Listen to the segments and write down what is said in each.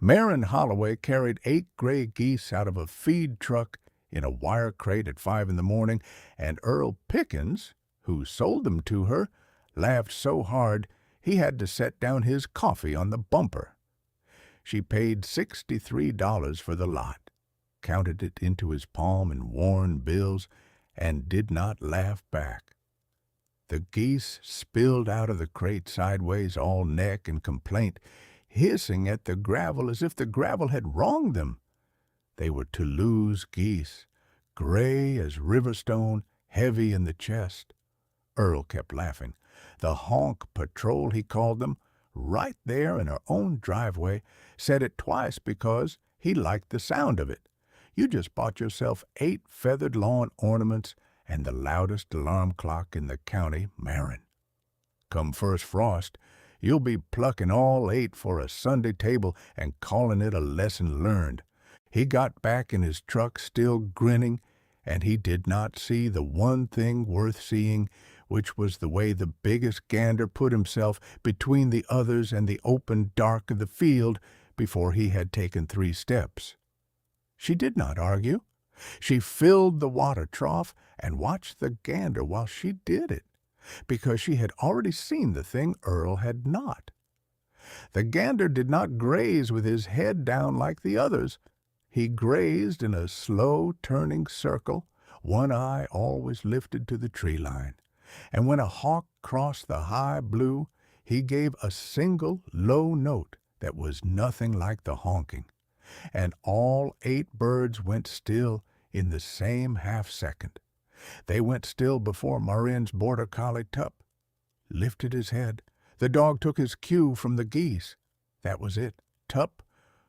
Marin Holloway carried 8 gray geese out of a feed truck in a wire crate at 5 in the morning, and Earl Pickens, who sold them to her, laughed so hard he had to set down his coffee on the bumper. She paid $63 for the lot, counted it into his palm in worn bills, and did not laugh back. The geese spilled out of the crate sideways, all neck and complaint, hissing at the gravel as if the gravel had wronged them. They were Toulouse geese, gray as riverstone, heavy in the chest. Earl kept laughing. The honk patrol, he called them, right there in her own driveway, said it twice because he liked the sound of it. You just bought yourself 8 feathered lawn ornaments and the loudest alarm clock in the county, Marin. Come first frost, you'll be plucking all 8 for a Sunday table and calling it a lesson learned. He got back in his truck still grinning, and he did not see the one thing worth seeing, which was the way the biggest gander put himself between the others and the open dark of the field before he had taken 3 steps. She did not argue. She filled the water trough and watched the gander while she did it, because she had already seen the thing Earl had not. The gander did not graze with his head down like the others. He grazed in a slow turning circle, one eye always lifted to the tree line, and when a hawk crossed the high blue, he gave a single low note that was nothing like the honking, and all 8 birds went still in the same half-second. They went still before Marin's border collie Tup lifted his head. The dog took his cue from the geese. That was it. Tup,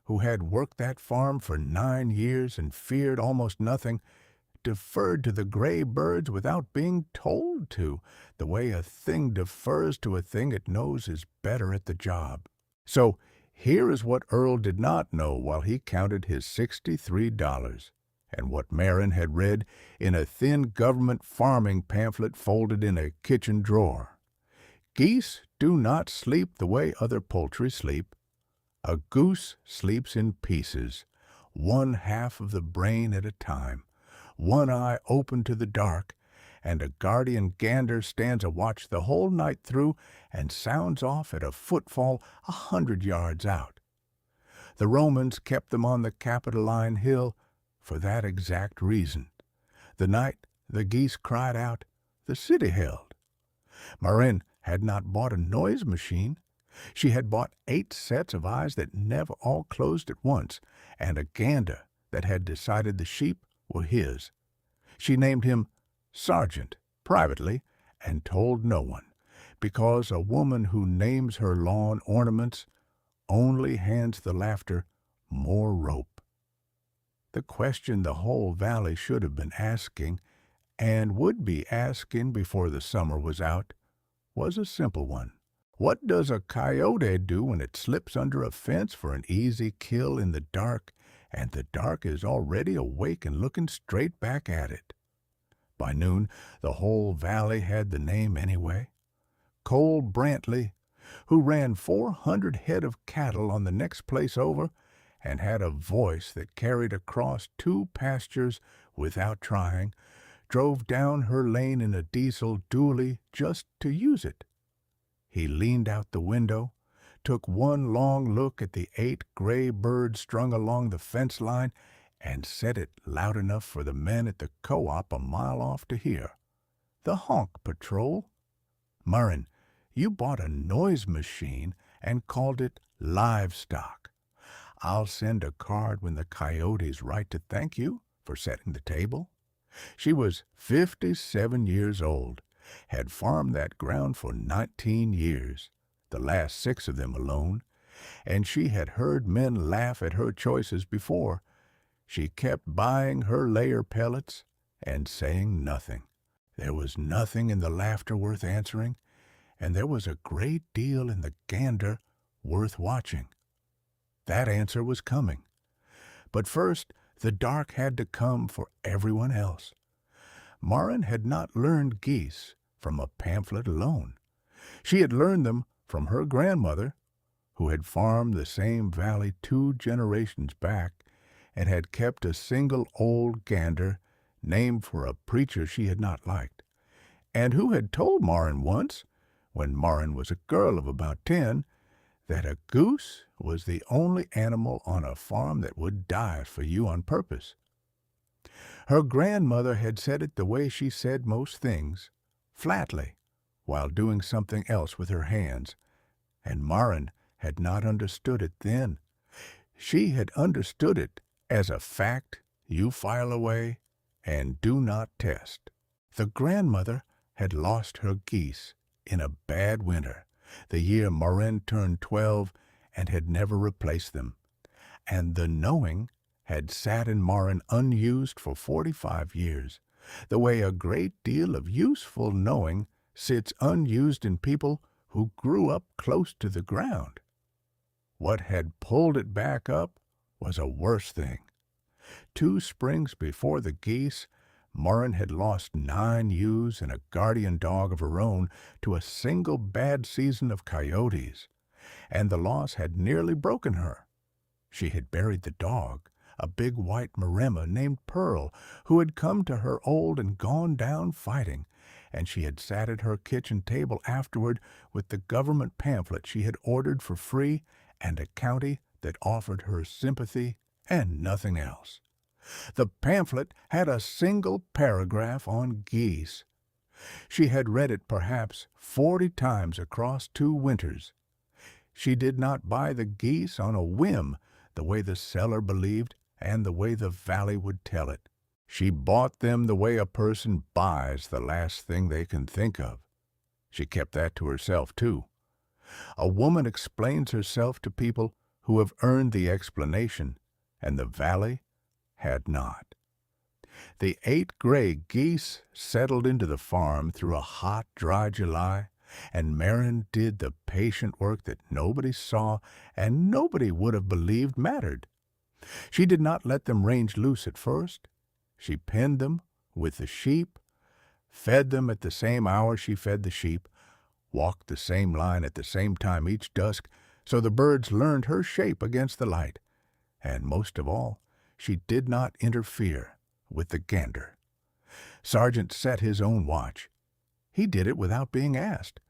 who had worked that farm for 9 years and feared almost nothing, deferred to the gray birds without being told to, the way a thing defers to a thing it knows is better at the job. So here is what Earl did not know while he counted his $63, and what Marin had read in a thin government farming pamphlet folded in a kitchen drawer. Geese do not sleep the way other poultry sleep. A goose sleeps in pieces, one half of the brain at a time, one eye open to the dark, and a guardian gander stands a watch the whole night through and sounds off at a footfall 100 yards out. The Romans kept them on the Capitoline Hill for that exact reason. The night the geese cried out, the city held. Marin had not bought a noise machine. She had bought 8 sets of eyes that never all closed at once, and a gander that had decided the sheep were his. She named him Sergeant privately and told no one, because a woman who names her lawn ornaments only hands the laughter more rope. The question the whole valley should have been asking, and would be asking before the summer was out, was a simple one. What does a coyote do when it slips under a fence for an easy kill in the dark, and the dark is already awake and looking straight back at it? By noon, the whole valley had the name anyway. Cole Brantley, who ran 400 head of cattle on the next place over, and had a voice that carried across 2 pastures without trying, drove down her lane in a diesel dually just to use it. He leaned out the window, took one long look at the 8 gray birds strung along the fence line, and said it loud enough for the men at the co-op a mile off to hear. The honk patrol. Marin, you bought a noise machine and called it livestock. I'll send a card when the coyotes write to thank you for setting the table. She was 57 years old, had farmed that ground for 19 years, the last 6 of them alone, and she had heard men laugh at her choices before. She kept buying her layer pellets and saying nothing. There was nothing in the laughter worth answering, and there was a great deal in the gander worth watching. That answer was coming. But first, the dark had to come for everyone else. Marin had not learned geese from a pamphlet alone. She had learned them from her grandmother, who had farmed the same valley 2 generations back and had kept a single old gander named for a preacher she had not liked, and who had told Marin once, when Marin was a girl of about 10, that a goose was the only animal on a farm that would die for you on purpose. Her grandmother had said it the way she said most things, flatly, while doing something else with her hands, and Marin had not understood it then. She had understood it as a fact you file away and do not test. The grandmother had lost her geese in a bad winter, the year Marin turned 12, and had never replaced them. And the knowing had sat in Marin unused for 45 years, the way a great deal of useful knowing sits unused in people who grew up close to the ground. What had pulled it back up was a worse thing. 2 springs before the geese, Marin had lost 9 ewes and a guardian dog of her own to a single bad season of coyotes, and the loss had nearly broken her. She had buried the dog, a big white Maremma named Pearl, who had come to her old and gone down fighting, and she had sat at her kitchen table afterward with the government pamphlet she had ordered for free and a county that offered her sympathy and nothing else. The pamphlet had a single paragraph on geese. She had read it perhaps 40 times across 2 winters. She did not buy the geese on a whim, the way the seller believed and the way the valley would tell it. She bought them the way a person buys the last thing they can think of. She kept that to herself, too. A woman explains herself to people who have earned the explanation, and the valley had not. The 8 gray geese settled into the farm through a hot, dry July, and Marin did the patient work that nobody saw and nobody would have believed mattered. She did not let them range loose at first. She penned them with the sheep, fed them at the same hour she fed the sheep, walked the same line at the same time each dusk, so the birds learned her shape against the light, and most of all, she did not interfere with the gander. Sargent set his own watch. He did it without being asked,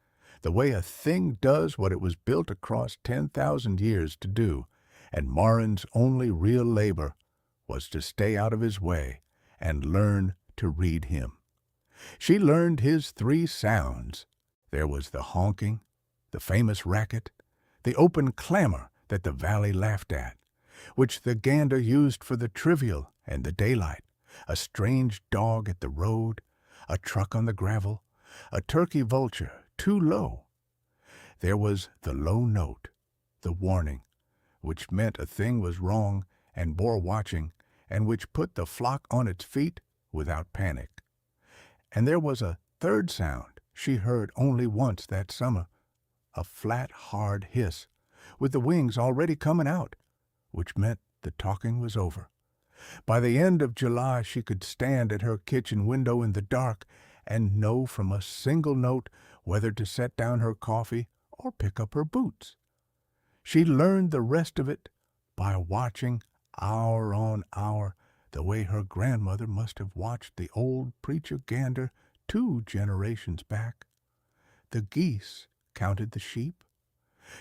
the way a thing does what it was built across 10,000 years to do, and Marin's only real labor was to stay out of his way and learn to read him. She learned his 3 sounds. There was the honking, the famous racket, the open clamor that the valley laughed at, which the gander used for the trivial and the daylight, a strange dog at the road, a truck on the gravel, a turkey vulture too low. There was the low note, the warning, which meant a thing was wrong and bore watching, and which put the flock on its feet without panic. And there was a 3rd sound she heard only once that summer, a flat, hard hiss, with the wings already coming out, which meant the talking was over. By the end of July she could stand at her kitchen window in the dark and know from a single note whether to set down her coffee or pick up her boots. She learned the rest of it by watching hour on hour, the way her grandmother must have watched the old preacher gander 2 generations back. The geese counted the sheep.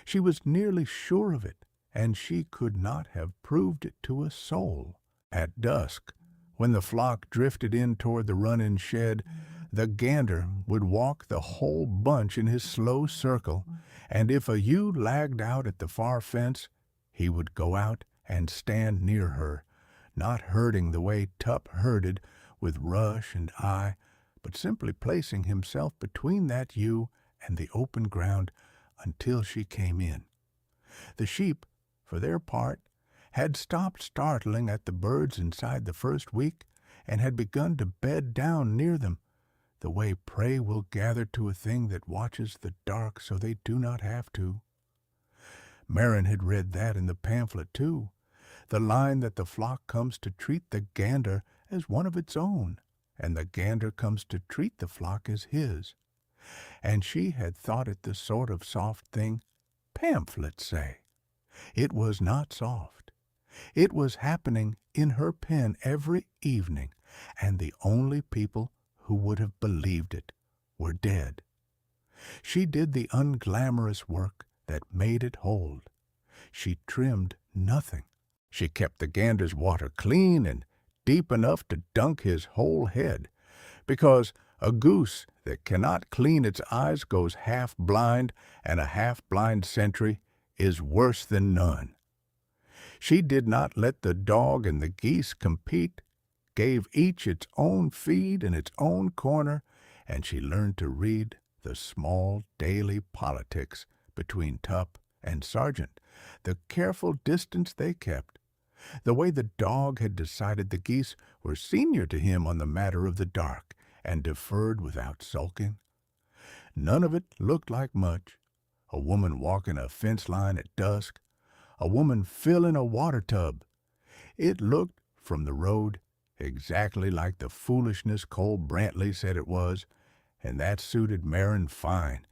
She was nearly sure of it, and she could not have proved it to a soul. At dusk, when the flock drifted in toward the run-in shed, the gander would walk the whole bunch in his slow circle, and if a ewe lagged out at the far fence, he would go out and stand near her, not herding the way Tup herded with Rush and I, but simply placing himself between that ewe and the open ground until she came in. The sheep, for their part, had stopped startling at the birds inside the first week and had begun to bed down near them, the way prey will gather to a thing that watches the dark so they do not have to. Marin had read that in the pamphlet, too, the line that the flock comes to treat the gander as one of its own, and the gander comes to treat the flock as his. And she had thought it the sort of soft thing pamphlets say. It was not soft. It was happening in her pen every evening, and the only people who would have believed it were dead. She did the unglamorous work that made it hold. She trimmed nothing. She kept the gander's water clean and deep enough to dunk his whole head, because a goose that cannot clean its eyes goes half blind, and a half-blind sentry is worse than none. She did not let the dog and the geese compete, gave each its own feed in its own corner, and she learned to read the small daily politics between Tup and Sergeant, the careful distance they kept, the way the dog had decided the geese were senior to him on the matter of the dark, and deferred without sulking. None of it looked like much. A woman walking a fence line at dusk, a woman filling a water tub. It looked, from the road, exactly like the foolishness Cole Brantley said it was, and that suited Marin fine,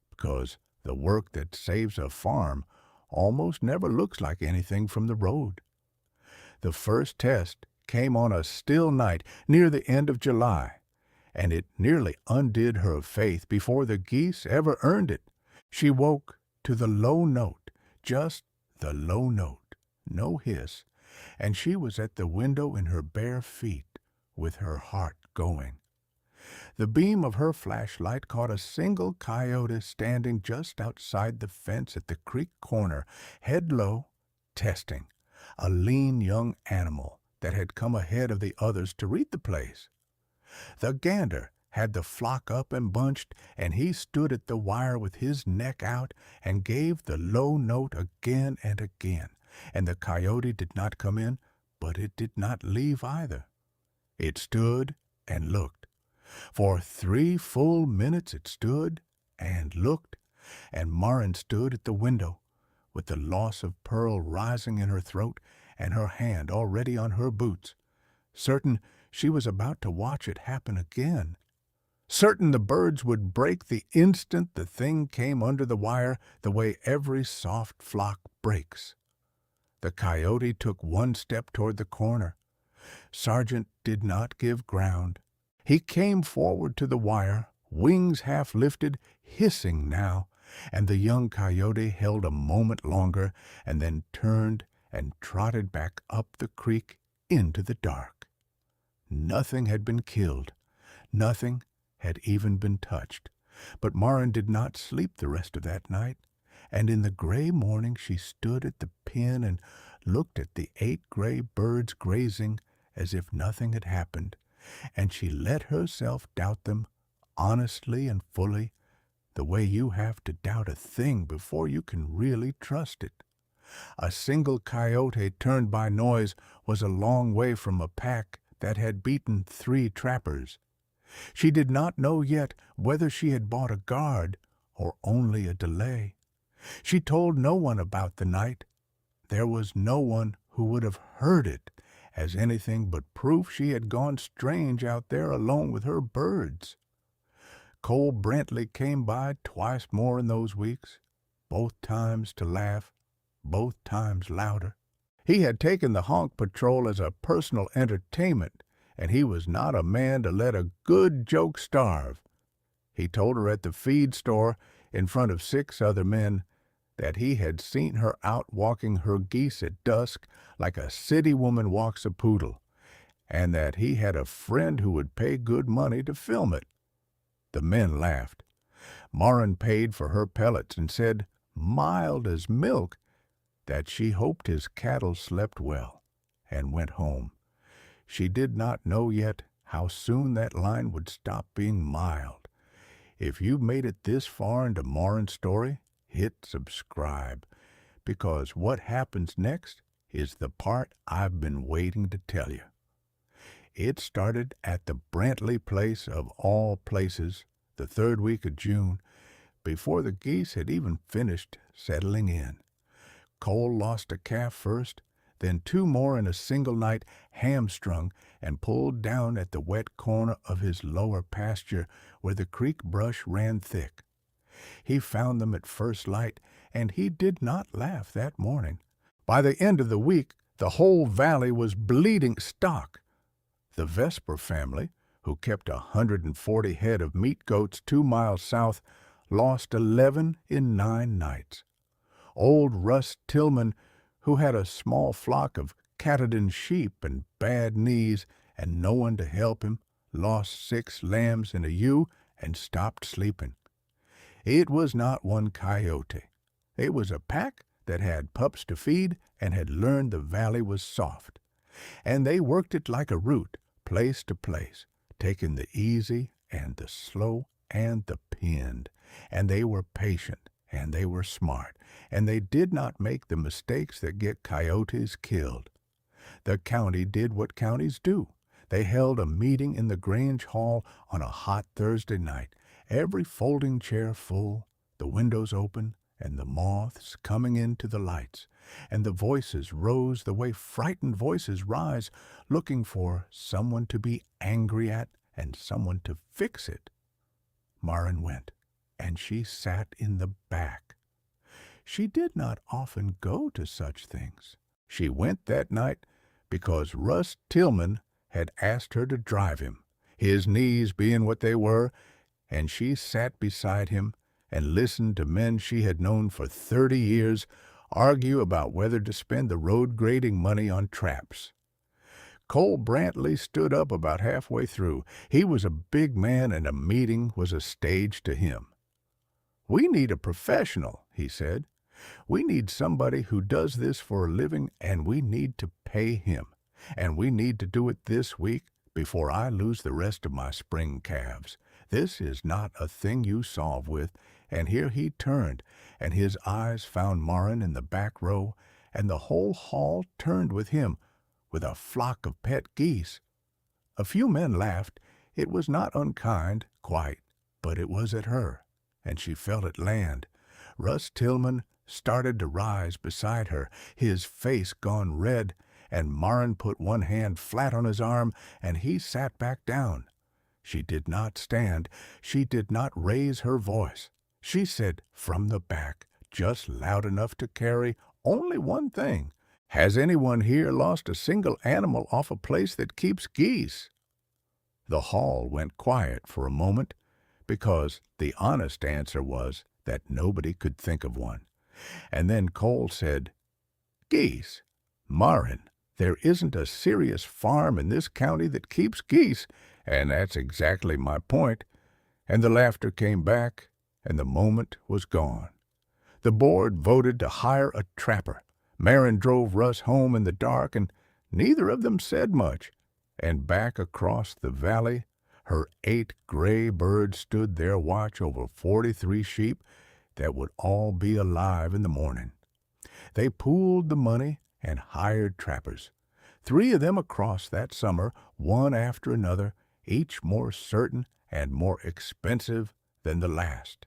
because the work that saves a farm almost never looks like anything from the road. The first test came on a still night near the end of July, and it nearly undid her faith before the geese ever earned it. She woke to the low note, just the low note, no hiss, and she was at the window in her bare feet, with her heart going. The beam of her flashlight caught a single coyote standing just outside the fence at the creek corner, head low, testing, a lean young animal that had come ahead of the others to read the place. The gander had the flock up and bunched, and he stood at the wire with his neck out and gave the low note again and again, and the coyote did not come in, but it did not leave either. It stood and looked. For 3 full minutes it stood and looked, and Marin stood at the window, with the loss of Pearl rising in her throat and her hand already on her boots, certain she was about to watch it happen again, certain the birds would break the instant the thing came under the wire, the way every soft flock breaks. The coyote took 1 step toward the corner. Sergeant did not give ground. He came forward to the wire, wings half lifted, hissing now, and the young coyote held a moment longer and then turned and trotted back up the creek into the dark. Nothing had been killed. Nothing had even been touched. But Marin did not sleep the rest of that night, and in the gray morning she stood at the pen and looked at the 8 gray birds grazing as if nothing had happened, and she let herself doubt them honestly and fully, the way you have to doubt a thing before you can really trust it. A single coyote turned by noise was a long way from a pack that had beaten 3 trappers. She did not know yet whether she had bought a guard or only a delay. She told no one about the night. There was no one who would have heard it as anything but proof she had gone strange out there alone with her birds. Cole Brantley came by twice more in those weeks, both times to laugh, both times louder. He had taken the honk patrol as a personal entertainment, and he was not a man to let a good joke starve. He told her at the feed store, in front of 6 other men, that he had seen her out walking her geese at dusk like a city woman walks a poodle, and that he had a friend who would pay good money to film it. The men laughed. Marin paid for her pellets and said, mild as milk, that she hoped his cattle slept well, and went home. She did not know yet how soon that line would stop being mild. If you've made it this far into Marin's story, hit subscribe, because what happens next is the part I've been waiting to tell you. It started at the Brantley place of all places, the 3rd week of June, before the geese had even finished settling in. Cole lost a calf first, then 2 more in a single night, hamstrung and pulled down at the wet corner of his lower pasture where the creek brush ran thick. He found them at first light and he did not laugh that morning. By the end of the week, the whole valley was bleeding stock. The Vesper family, who kept 140 head of meat goats 2 miles south, lost 11 in 9 nights. Old Russ Tillman, who had a small flock of Catadin sheep and bad knees and no one to help him, lost 6 lambs and a ewe and stopped sleeping. It was not one coyote. It was a pack that had pups to feed and had learned the valley was soft. And they worked it like a route, place to place, taking the easy and the slow and the pinned. And they were patient, and they were smart, and they did not make the mistakes that get coyotes killed. The county did what counties do. They held a meeting in the Grange Hall on a hot Thursday night, every folding chair full, the windows open, and the moths coming into the lights, and the voices rose the way frightened voices rise, looking for someone to be angry at and someone to fix it. Marin went, and she sat in the back. She did not often go to such things. She went that night because Russ Tillman had asked her to drive him, his knees being what they were, and she sat beside him and listened to men she had known for 30 years argue about whether to spend the road grading money on traps. Cole Brantley stood up about halfway through. He was a big man, and a meeting was a stage to him. "We need a professional," he said. "We need somebody who does this for a living, and we need to pay him. And we need to do it this week before I lose the rest of my spring calves. This is not a thing you solve with." And here he turned, and his eyes found Marin in the back row, and the whole hall turned with him, with a flock of pet geese. A few men laughed. It was not unkind, quite, but it was at her, and she felt it land. Russ Tillman started to rise beside her, his face gone red, and Marin put one hand flat on his arm, and he sat back down. She did not stand. She did not raise her voice. She said from the back, just loud enough to carry only one thing: "Has anyone here lost a single animal off a place that keeps geese?" The hall went quiet for a moment, because the honest answer was that nobody could think of one. And then Cole said, "Geese? Marin, there isn't a serious farm in this county that keeps geese, and that's exactly my point." And the laughter came back, and the moment was gone. The board voted to hire a trapper. Marin drove Russ home in the dark, and neither of them said much. And back across the valley, her 8 gray birds stood their watch over 43 sheep that would all be alive in the morning. They pooled the money and hired trappers. 3 of them across that summer, one after another, each more certain and more expensive than the last.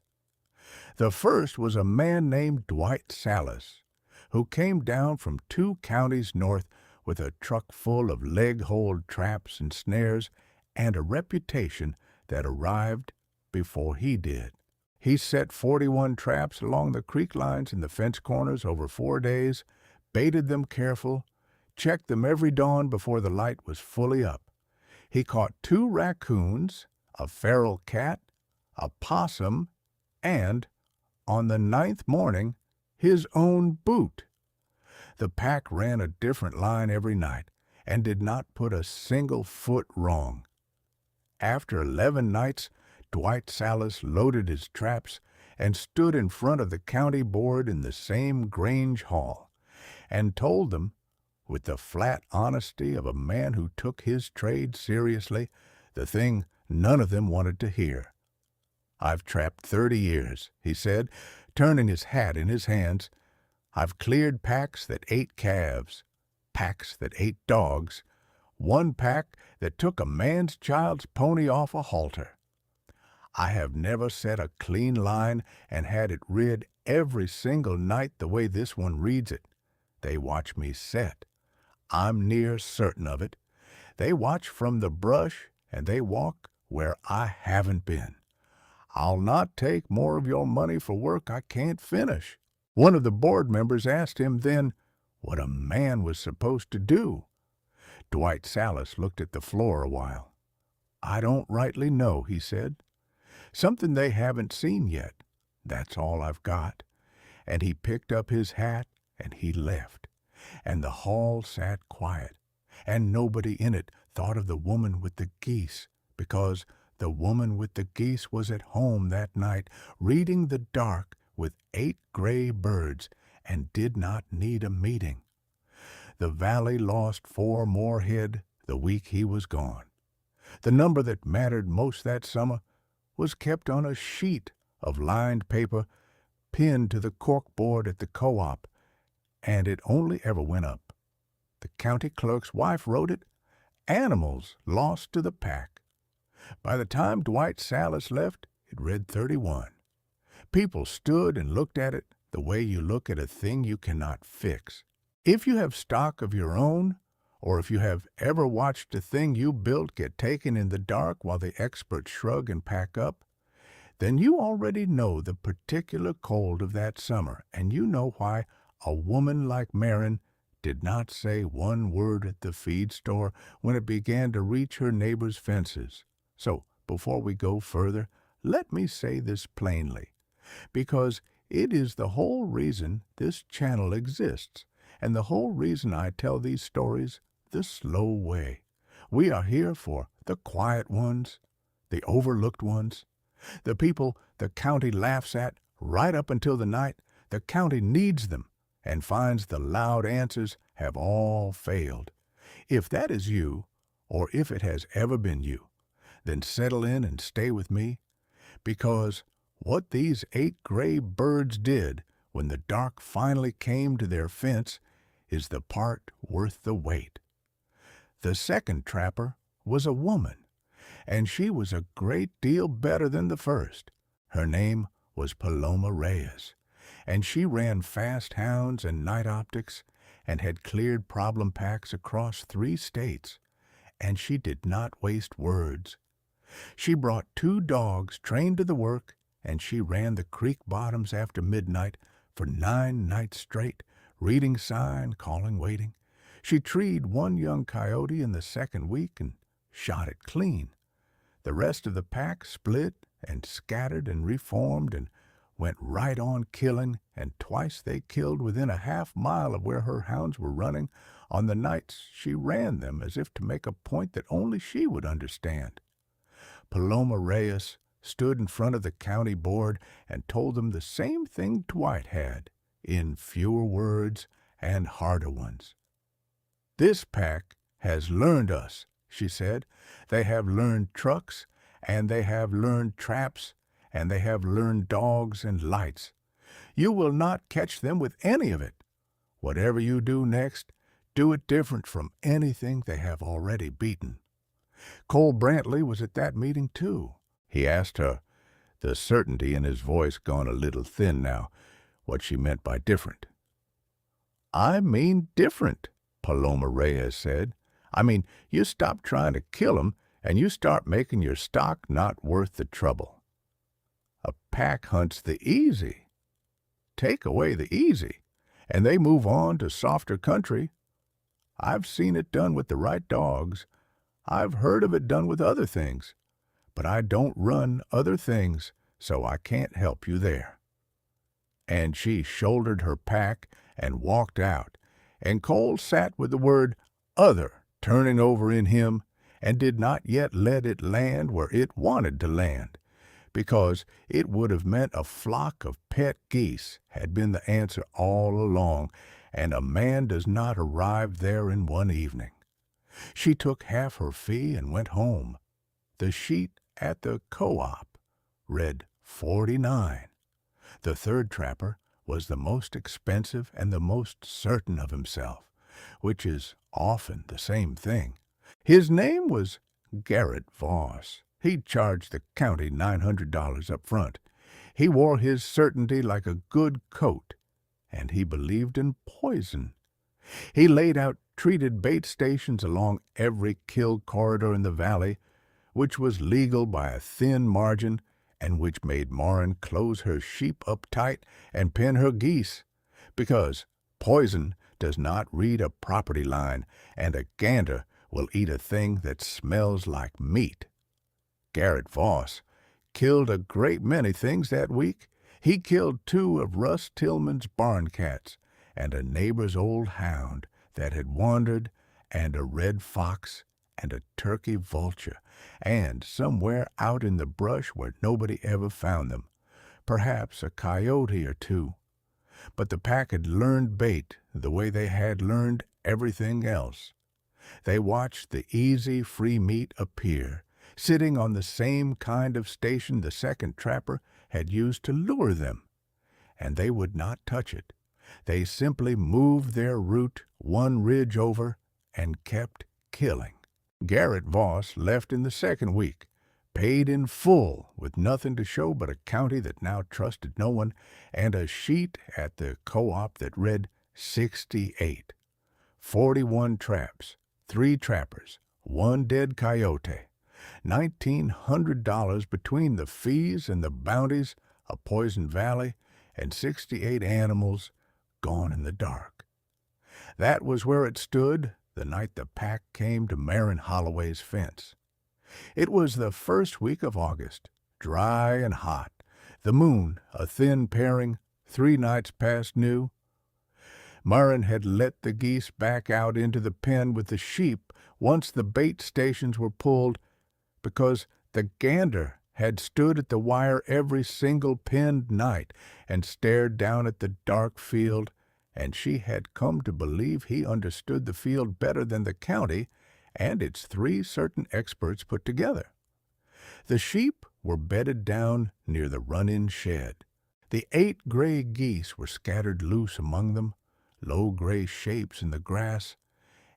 The first was a man named Dwight Salas, who came down from 2 counties north with a truck full of leg-hold traps and snares and a reputation that arrived before he did. He set 41 traps along the creek lines and the fence corners over 4 days, baited them careful, checked them every dawn before the light was fully up. He caught 2 raccoons, a feral cat, a possum, and, on the 9th morning, his own boot. The pack ran a different line every night and did not put a single foot wrong. After 11 nights, Dwight Salas loaded his traps and stood in front of the county board in the same Grange Hall and told them, with the flat honesty of a man who took his trade seriously, the thing none of them wanted to hear. "I've trapped 30 years," he said, turning his hat in his hands. "I've cleared packs that ate calves, packs that ate dogs, one pack that took a man's child's pony off a halter. I have never set a clean line and had it rid every single night the way this one reads it. They watch me set. I'm near certain of it. They watch from the brush, and they walk where I haven't been. I'll not take more of your money for work I can't finish." One of the board members asked him then what a man was supposed to do. Dwight Salis looked at the floor a while. "I don't rightly know," he said. "Something they haven't seen yet. That's all I've got." And he picked up his hat and he left. And the hall sat quiet, and nobody in it thought of the woman with the geese, because the woman with the geese was at home that night, reading the dark with 8 gray birds, and did not need a meeting. The valley lost 4 more head the week he was gone. The number that mattered most that summer was kept on a sheet of lined paper pinned to the corkboard at the co-op, and it only ever went up. The county clerk's wife wrote it, "Animals lost to the pack." By the time Dwight Salis left, it read 31. People stood and looked at it the way you look at a thing you cannot fix. If you have stock of your own, or if you have ever watched a thing you built get taken in the dark while the experts shrug and pack up, then you already know the particular cold of that summer, and you know why a woman like Marin did not say one word at the feed store when it began to reach her neighbor's fences. So, before we go further, let me say this plainly, because it is the whole reason this channel exists, and the whole reason I tell these stories the slow way. We are here for the quiet ones, the overlooked ones, the people the county laughs at right up until the night the county needs them and finds the loud answers have all failed. If that is you, or if it has ever been you, then settle in and stay with me, because what these 8 gray birds did when the dark finally came to their fence is the part worth the wait. The second trapper was a woman, and she was a great deal better than the first. Her name was Paloma Reyes, and she ran fast hounds and night optics and had cleared problem packs across 3 states, and she did not waste words. She brought 2 dogs trained to the work, and she ran the creek bottoms after midnight for 9 nights straight, reading sign, calling, waiting. She treed 1 young coyote in the second week and shot it clean. The rest of the pack split and scattered and reformed and went right on killing, and twice they killed within a half-mile of where her hounds were running on the nights she ran them, as if to make a point that only she would understand. Paloma Reyes stood in front of the county board and told them the same thing Dwight had, in fewer words and harder ones. "This pack has learned us," she said. "They have learned trucks, and they have learned traps, and they have learned dogs and lights. You will not catch them with any of it. Whatever you do next, do it different from anything they have already beaten." Cole Brantley was at that meeting, too. He asked her, the certainty in his voice gone a little thin now, what she meant by different. "I mean different," Paloma Reyes said. "I mean, you stop trying to kill 'em, and you start making your stock not worth the trouble. A pack hunts the easy. Take away the easy, and they move on to softer country. I've seen it done with the right dogs. I've heard of it done with other things, but I don't run other things, so I can't help you there." And she shouldered her pack and walked out, and Cole sat with the word "other" turning over in him, and did not yet let it land where it wanted to land, because it would have meant a flock of pet geese had been the answer all along, and a man does not arrive there in one evening. She took half her fee and went home. The sheet at the co-op read 49. The third trapper was the most expensive and the most certain of himself, which is often the same thing. His name was Garrett Voss. He charged the county $900 up front. He wore his certainty like a good coat, and he believed in poison. He laid out treated bait stations along every kill corridor in the valley, which was legal by a thin margin, and which made Morin close her sheep up tight and pen her geese, because poison does not read a property line, and a gander will eat a thing that smells like meat. Garrett Voss killed a great many things that week. He killed 2 of Russ Tillman's barn cats, and a neighbor's old hound that had wandered, and a red fox, and a turkey vulture, and somewhere out in the brush where nobody ever found them, perhaps a coyote or 2. But the pack had learned bait the way they had learned everything else. They watched the easy, free meat appear, sitting on the same kind of station the second trapper had used to lure them, and they would not touch it. They simply moved their route 1 ridge over and kept killing. Garrett Voss left in the second week, paid in full with nothing to show but a county that now trusted no one and a sheet at the co-op that read 68. 41 traps, 3 trappers, 1 dead coyote, $1,900 between the fees and the bounties, a poison valley, and 68 animals gone in the dark. That was where it stood the night the pack came to Marin Holloway's fence. It was the first week of August, dry and hot, the moon a thin paring 3 nights past new. Marin had let the geese back out into the pen with the sheep once the bait stations were pulled, because the gander had stood at the wire every single penned night and stared down at the dark field, and she had come to believe he understood the field better than the county and its 3 certain experts put together. The sheep were bedded down near the run-in shed. The 8 gray geese were scattered loose among them, low gray shapes in the grass,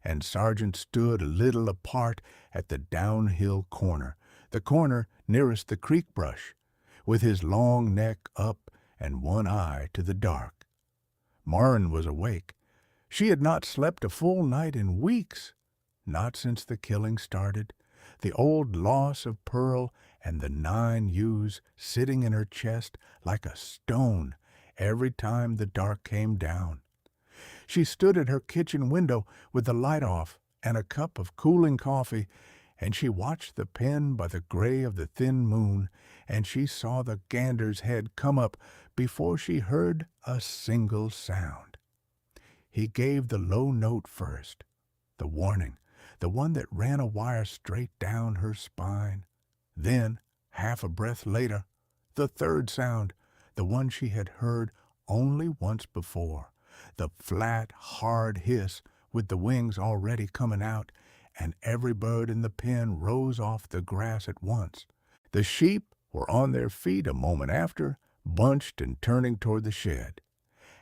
and Sargent stood a little apart at the downhill corner, the corner nearest the creek brush, with his long neck up and one eye to the dark. Marin was awake. She had not slept a full night in weeks, not since the killing started, the old loss of Pearl and the 9 ewes sitting in her chest like a stone every time the dark came down. She stood at her kitchen window with the light off and a cup of cooling coffee, and she watched the pen by the gray of the thin moon, and she saw the gander's head come up before she heard a single sound. He gave the low note first, the warning, the one that ran a wire straight down her spine. Then, half a breath later, the third sound, the one she had heard only once before, the flat, hard hiss with the wings already coming out, and every bird in the pen rose off the grass at once. The sheep were on their feet a moment after, bunched and turning toward the shed,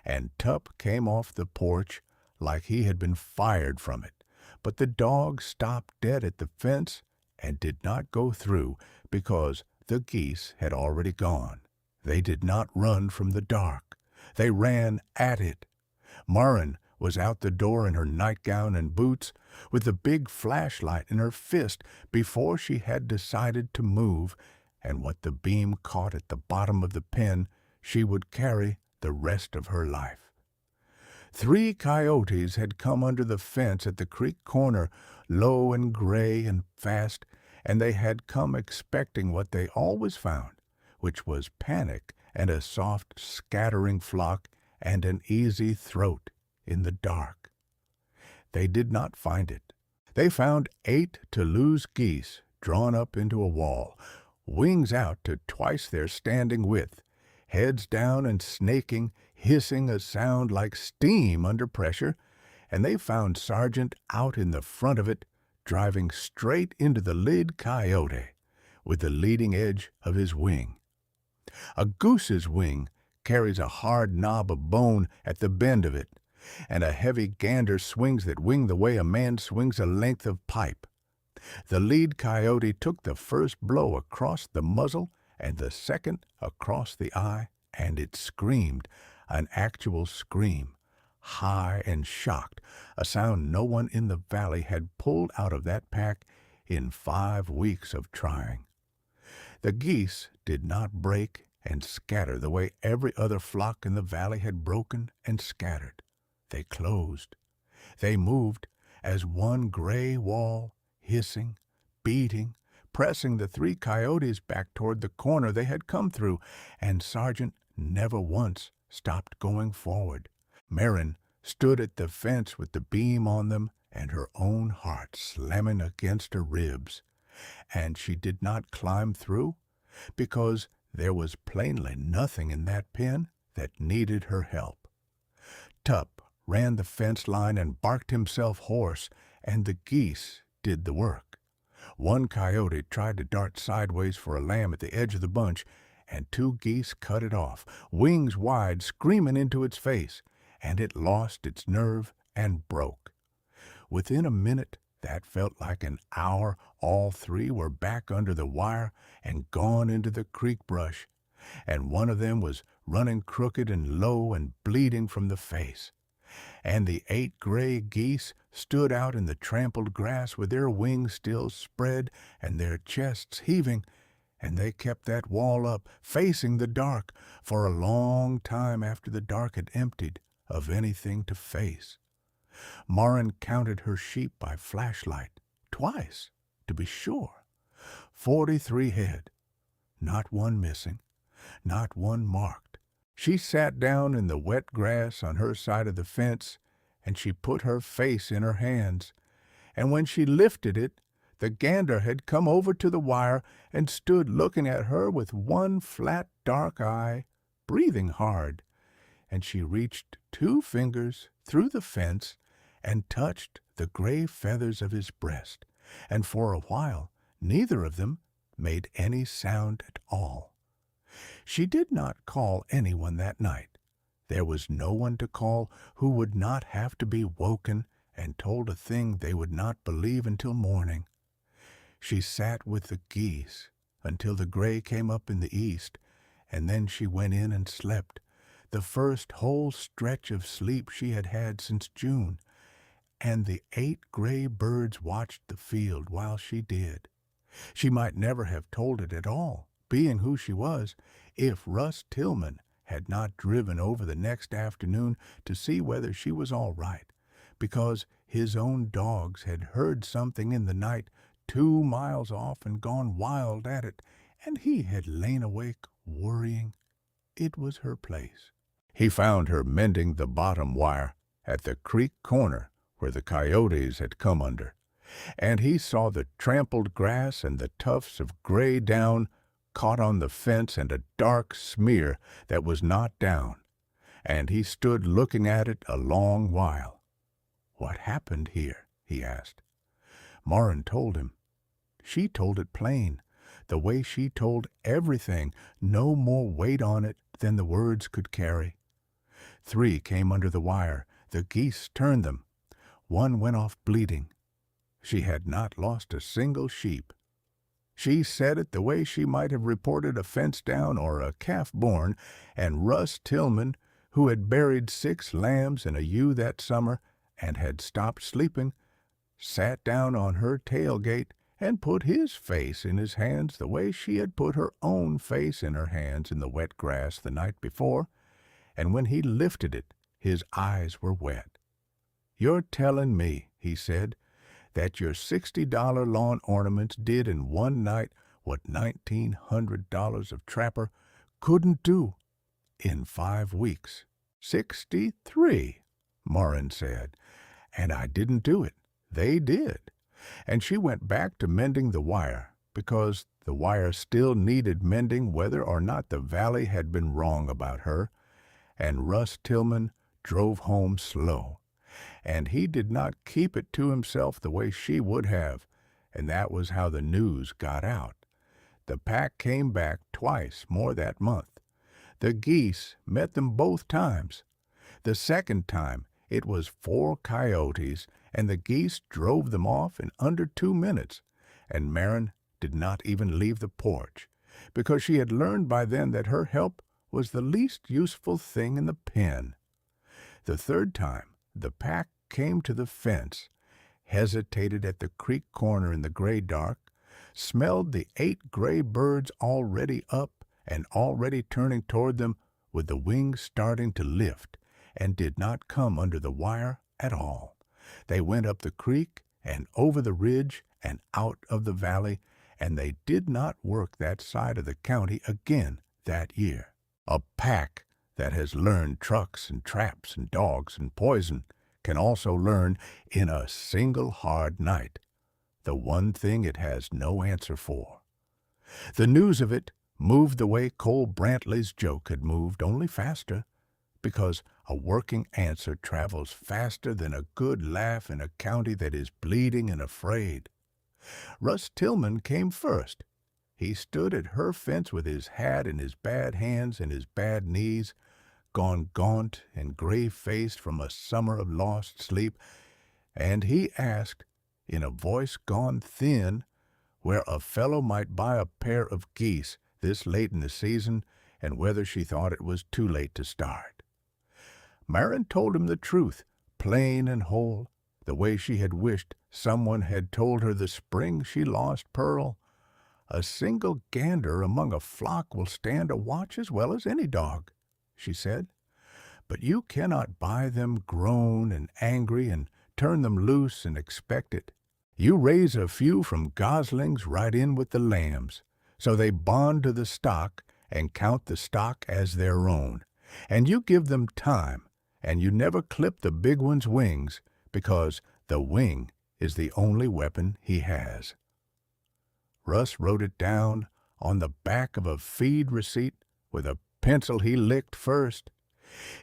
and Tup came off the porch like he had been fired from it, but the dog stopped dead at the fence and did not go through because the geese had already gone. They did not run from the dark. They ran at it. Marin was out the door in her nightgown and boots, with the big flashlight in her fist before she had decided to move, and what the beam caught at the bottom of the pen she would carry the rest of her life. 3 coyotes had come under the fence at the creek corner, low and gray and fast, and they had come expecting what they always found, which was panic and a soft, scattering flock and an easy throat in the dark. They did not find it. They found 8 Toulouse geese drawn up into a wall, wings out to twice their standing width, heads down and snaking, hissing a sound like steam under pressure, and they found Sargent out in the front of it, driving straight into the lead coyote with the leading edge of his wing. A goose's wing carries a hard knob of bone at the bend of it, and a heavy gander swings that wing the way a man swings a length of pipe. The lead coyote took the first blow across the muzzle and the second across the eye, and it screamed, an actual scream, high and shocked, a sound no one in the valley had pulled out of that pack in 5 weeks of trying. The geese did not break and scatter the way every other flock in the valley had broken and scattered. They closed. They moved as one gray wall, hissing, beating, pressing the three coyotes back toward the corner they had come through, and Sergeant never once stopped going forward. Marin stood at the fence with the beam on them and her own heart slamming against her ribs. And she did not climb through because there was plainly nothing in that pen that needed her help. Tup ran the fence line and barked himself hoarse, and the geese did the work. One coyote tried to dart sideways for a lamb at the edge of the bunch, and two geese cut it off, wings wide, screaming into its face, and it lost its nerve and broke. Within a minute, that felt like an hour, all three were back under the wire and gone into the creek brush, and one of them was running crooked and low and bleeding from the face. And the 8 gray geese stood out in the trampled grass with their wings still spread and their chests heaving, and they kept that wall up, facing the dark, for a long time after the dark had emptied of anything to face. Marin counted her sheep by flashlight, twice, to be sure. 43 head, not one missing, not one marked. She sat down in the wet grass on her side of the fence, and she put her face in her hands, and when she lifted it, the gander had come over to the wire and stood looking at her with one flat dark eye, breathing hard, and she reached 2 fingers through the fence and touched the gray feathers of his breast, and for a while neither of them made any sound at all. She did not call anyone that night. There was no one to call who would not have to be woken and told a thing they would not believe until morning. She sat with the geese until the gray came up in the east, and then she went in and slept, the first whole stretch of sleep she had had since June, and the 8 gray birds watched the field while she did. She might never have told it at all, being who she was, if Russ Tillman had not driven over the next afternoon to see whether she was all right, because his own dogs had heard something in the night 2 miles off and gone wild at it, and he had lain awake worrying. It was her place. He found her mending the bottom wire at the creek corner where the coyotes had come under, and he saw the trampled grass and the tufts of gray down caught on the fence and a dark smear that was not down, and he stood looking at it a long while. "What happened here?" he asked. Marin told him. She told it plain, the way she told everything, no more weight on it than the words could carry. 3 came under the wire. The geese turned them. 1 went off bleeding. She had not lost a single sheep. She said it the way she might have reported a fence down or a calf born, and Russ Tillman, who had buried 6 lambs and a ewe that summer and had stopped sleeping, sat down on her tailgate and put his face in his hands the way she had put her own face in her hands in the wet grass the night before, and when he lifted it, his eyes were wet. "You're telling me," he said, "that your $60 lawn ornaments did in one night what $1,900 of trapper couldn't do in 5 weeks." "63," Marin said, "and I didn't do it. They did." And she went back to mending the wire, because the wire still needed mending whether or not the valley had been wrong about her, and Russ Tillman drove home slow, and he did not keep it to himself the way she would have, and that was how the news got out. The pack came back twice more that month. The geese met them both times. The second time it was 4 coyotes, and the geese drove them off in under 2 minutes, and Marin did not even leave the porch, because she had learned by then that her help was the least useful thing in the pen. The third time the pack came to the fence, hesitated at the creek corner in the gray dark, smelled the 8 gray birds already up and already turning toward them with the wings starting to lift, and did not come under the wire at all. They went up the creek and over the ridge and out of the valley, and they did not work that side of the county again that year. A pack that has learned trucks and traps and dogs and poison can also learn in a single hard night the one thing it has no answer for. The news of it moved the way Cole Brantley's joke had moved, only faster, because a working answer travels faster than a good laugh in a county that is bleeding and afraid. Russ Tillman came first. He stood at her fence with his hat in his bad hands and his bad knees, gone gaunt and gray-faced from a summer of lost sleep, and he asked, in a voice gone thin, where a fellow might buy a pair of geese this late in the season, and whether she thought it was too late to start. Marin told him the truth, plain and whole, the way she had wished someone had told her the spring she lost Pearl. A single gander among a flock will stand a watch as well as any dog, she said. But you cannot buy them grown and angry and turn them loose and expect it. You raise a few from goslings right in with the lambs, so they bond to the stock and count the stock as their own. And you give them time, and you never clip the big one's wings, because the wing is the only weapon he has. Russ wrote it down on the back of a feed receipt with a pencil he licked first.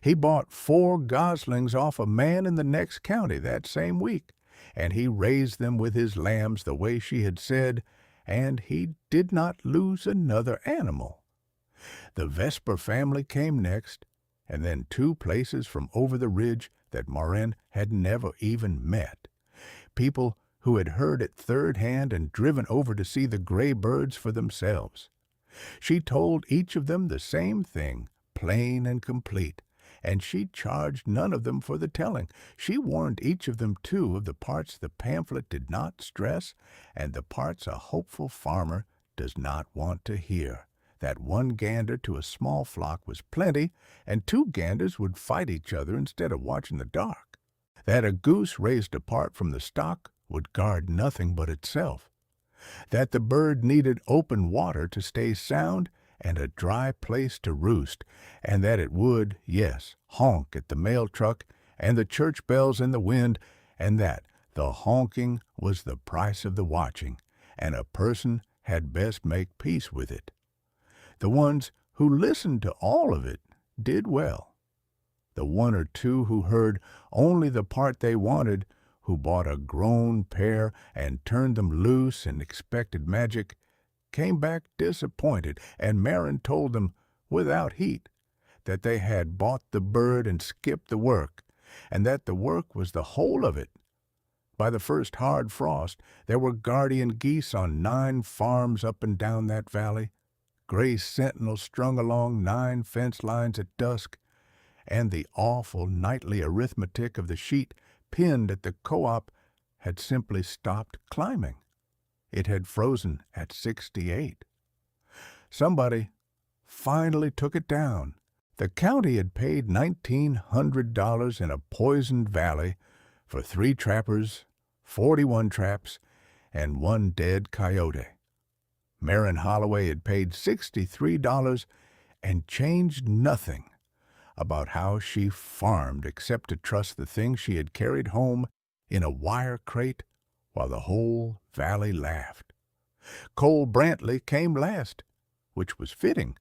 He bought 4 goslings off a man in the next county that same week, and he raised them with his lambs the way she had said, and he did not lose another animal. The Vesper family came next, and then 2 places from over the ridge that Marin had never even met. People who had heard it third hand and driven over to see the gray birds for themselves. She told each of them the same thing, plain and complete, and she charged none of them for the telling. She warned each of them, too, of the parts the pamphlet did not stress and the parts a hopeful farmer does not want to hear. That 1 gander to a small flock was plenty, and 2 ganders would fight each other instead of watching the dark. That a goose raised apart from the stock would guard nothing but itself. That the bird needed open water to stay sound and a dry place to roost, and that it would, yes, honk at the mail truck and the church bells in the wind, and that the honking was the price of the watching, and a person had best make peace with it. The ones who listened to all of it did well. The 1 or 2 who heard only the part they wanted, who bought a grown pair and turned them loose and expected magic, came back disappointed, and Marin told them, without heat, that they had bought the bird and skipped the work, and that the work was the whole of it. By the first hard frost, there were guardian geese on 9 farms up and down that valley, gray sentinels strung along 9 fence lines at dusk, and the awful nightly arithmetic of the sheet pinned at the co-op had simply stopped climbing. It had frozen at 68. Somebody finally took it down. The county had paid $1,900 in a poisoned valley for 3 trappers, 41 traps, and 1 dead coyote. Marin Holloway had paid $63 and changed nothing about how she farmed except to trust the things she had carried home in a wire crate while the whole valley laughed. Cole Brantley came last, which was fitting,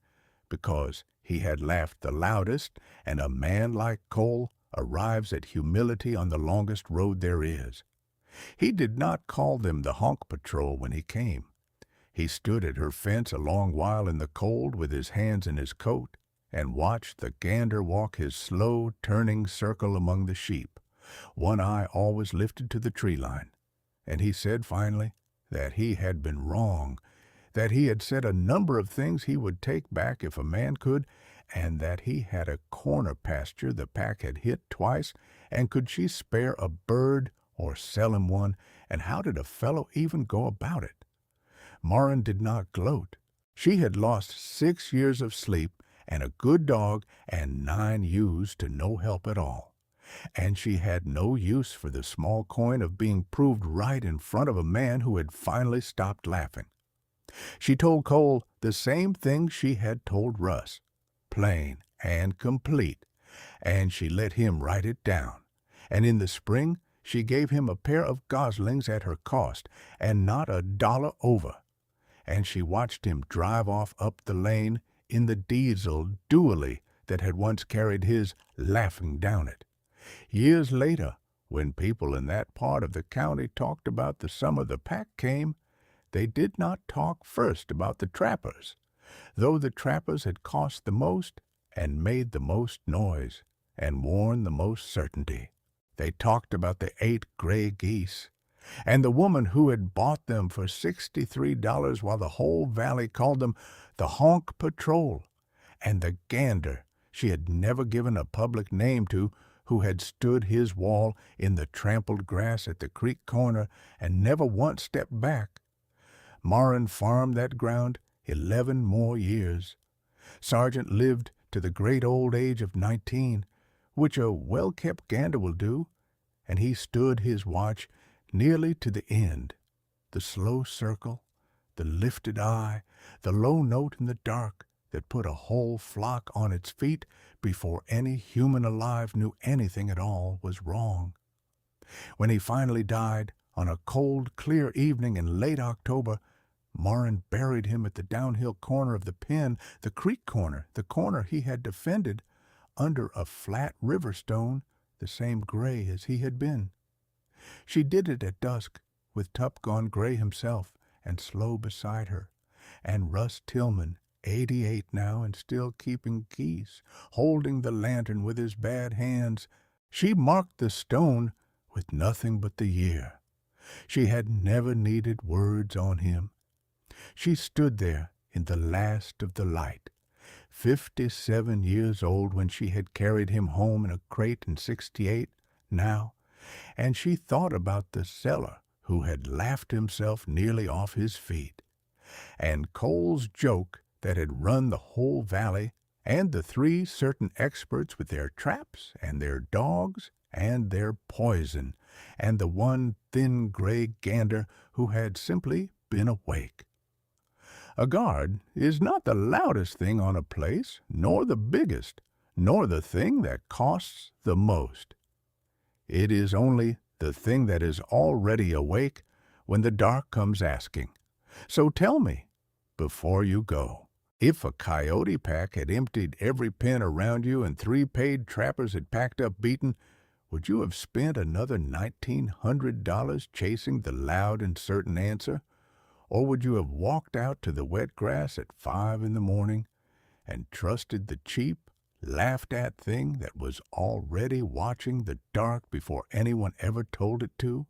because he had laughed the loudest, and a man like Cole arrives at humility on the longest road there is. He did not call them the honk patrol when he came. He stood at her fence a long while in the cold with his hands in his coat, and watched the gander walk his slow, turning circle among the sheep, 1 eye always lifted to the tree line. And he said finally that he had been wrong, that he had said a number of things he would take back if a man could, and that he had a corner pasture the pack had hit twice, and could she spare a bird or sell him one, and how did a fellow even go about it? Marin did not gloat. She had lost 6 years of sleep and a good dog and 9 ewes to no help at all. And she had no use for the small coin of being proved right in front of a man who had finally stopped laughing. She told Cole the same thing she had told Russ, plain and complete, and she let him write it down. And in the spring she gave him a pair of goslings at her cost, and not a dollar over. And she watched him drive off up the lane in the diesel dually that had once carried his, laughing down it. Years later, when people in that part of the county talked about the summer the pack came, they did not talk first about the trappers, though the trappers had cost the most and made the most noise and worn the most certainty. They talked about the 8 gray geese, and the woman who had bought them for $63 while the whole valley called them the Honk Patrol, and the gander she had never given a public name to, who had stood his wall in the trampled grass at the creek corner and never once stepped back. Marin farmed that ground 11 more years. Sargent lived to the great old age of 19, which a well-kept gander will do, and he stood his watch nearly to the end. The slow circle, the lifted eye, the low note in the dark that put a whole flock on its feet before any human alive knew anything at all was wrong. When he finally died, on a cold, clear evening in late October, Marin buried him at the downhill corner of the pen, the creek corner, the corner he had defended, under a flat river stone, the same gray as he had been. She did it at dusk, with Tup gone gray himself, and Slow beside her, and Russ Tillman, 88 now and still keeping geese, holding the lantern with his bad hands. She marked the stone with nothing but the year. She had never needed words on him. She stood there in the last of the light, 57 years old when she had carried him home in a crate in 68 now, and she thought about the seller who had laughed himself nearly off his feet, and Cole's joke that had run the whole valley, and the 3 certain experts with their traps and their dogs and their poison, and the one thin gray gander who had simply been awake. A guard is not the loudest thing on a place, nor the biggest, nor the thing that costs the most. It is only the thing that is already awake when the dark comes asking. So tell me, before you go, if a coyote pack had emptied every pen around you and 3 paid trappers had packed up beaten, would you have spent another $1,900 chasing the loud and certain answer? Or would you have walked out to the wet grass at 5 in the morning and trusted the cheap, laughed-at thing that was already watching the dark before anyone ever told it to?